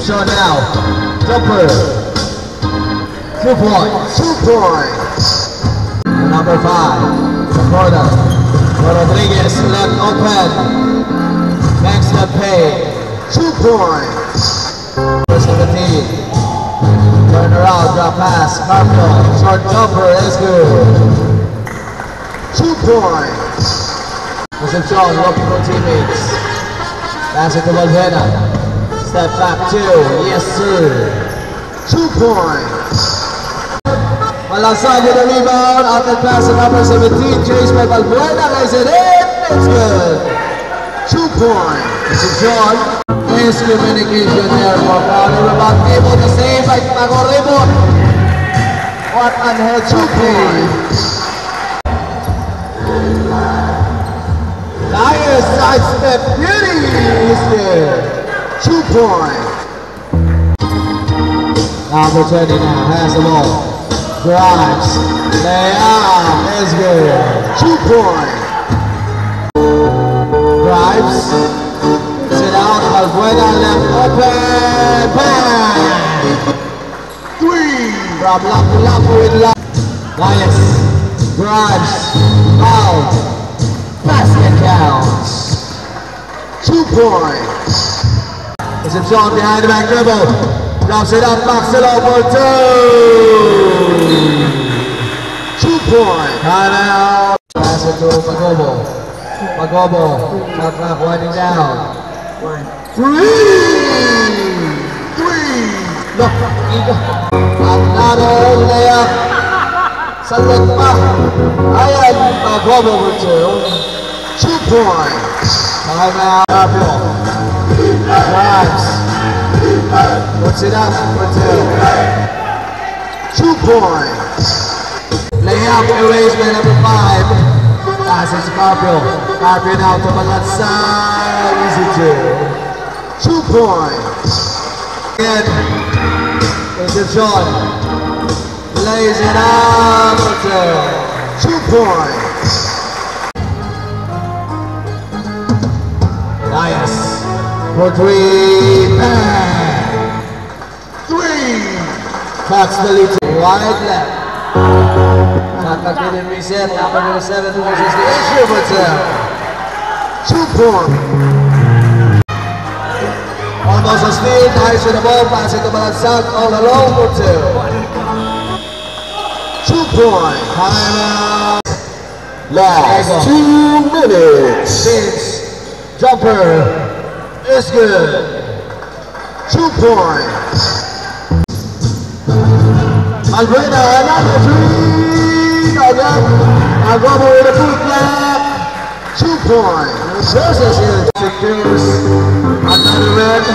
shot now. Jumper. 2 points. 2 points. Number 5. The corner. Rodriguez left open. Next up pay. 2 points. Number 17. Turn around, drop pass. Carpio. Short jumper is good. 2 points. Joseph John looking for teammates. Pass it to Valvena. Step back 2. Yes sir. 2 points. Malasag with the rebound. After pass to number 17. Chased by Valvena. Lays it in. It's good. 2 points. Joseph John. Miscommunication there for Paolo. Rebound able to save by Pago Ribot. What unheard 2 points. Nice sidestep beauty is there. 2 points. Number 20 now has the ball. Drives. Layup is good. 2 points. Drives. Sit out. Valbuena left open. Bang. 3. From Lapu with Lapu. Nice. Drives. Foul. Basket counts. 2 points. Is it John behind the back dribble? Drops it up, backs it over 2. 2 points. Time out. Pass it to Magobo. Magobo. Shot clock winding down. 3. Look. Another layup. Salut pa. Ayan. Magobo return. 2 points. Time out. Drives. Puts it up for 2. 2 points. Layup erasement number 5. Passes to Carpio. Carpio now to Malatsan. Easy 2 points. Again. It's a John. Lays it up for 2 points. Nice. For 3. Bang. 3. Fox the lead to wide left. Shot clock didn't reset. Number 7 forces the issue for 2 points. Almost a steal. Nice with the ball. Pass it to Malatsan. All alone for 2. 2 points. Time out. Last 2 minutes. Vince. Jumper is good. 2 points. Valbuena, another 3. Again. Agobo with a boot block. 2 points. Versus here. Secures another red.